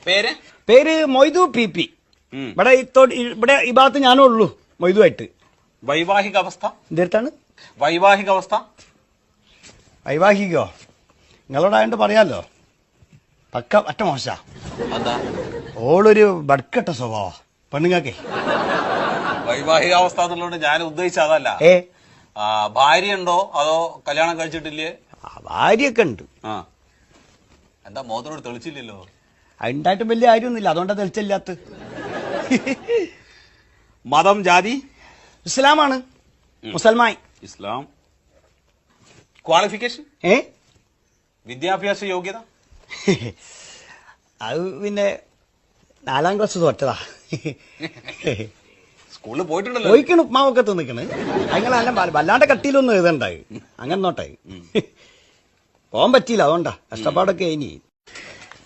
പേര് മൊയ്തു പി. ഇവിടെ ഈ ഭാഗത്ത് ഞാനേ ഉള്ളൂ മൊയ്തുവായിട്ട്. വൈവാഹിക അവസ്ഥ എന്താണ്? വൈവാഹിക അവസ്ഥ വൈവാഹികോ? നിങ്ങളോടായോണ്ട് പറയാലോ, പക്ക ഒറ്റ മോശ. ഓളൊരു ബഡ്കെട്ട സ്വഭാവ പെണ്ണുങ്ങൾക്കേ. വൈവാഹിക അവസ്ഥ എന്നുള്ളതുകൊണ്ട് ഞാൻ ഉദ്ദേശിച്ച അതല്ല. ഭാര്യ ഉണ്ടോ അതോ കല്യാണം കഴിച്ചിട്ടില്ലേ? ഭാര്യയൊക്കെ ഉണ്ട്. എന്താ മോതിരോട് തെളിച്ചില്ലല്ലോ? ഉണ്ടായിട്ടും വലിയ കാര്യമൊന്നുമില്ല, അതുകൊണ്ടാ തെളിച്ചില്ലാത്ത. മതം ജാതി? ഇസ്ലാമാണ്. മുസൽമാൻ. ഇസ്ലാം. ക്വാളിഫിക്കേഷൻ? വിദ്യാഭ്യാസ യോഗ്യത? അത് പിന്നെ 4ാം ക്ലാസ് തോറ്റതാ. സ്കൂളിൽ പോയിട്ടുണ്ടല്ലോ? പോയിക്കണ്, ഉപ്മാവൊക്കെ തിന്നിക്കണ്. അങ്ങനെ വല്ലാണ്ട് കട്ടിയിലൊന്നും എഴുതണ്ടായി, അങ്ങനെ നോട്ടായി. പോകാൻ പറ്റിയില്ല, അതുകൊണ്ടാ കഷ്ടപ്പാടൊക്കെ ഇനി.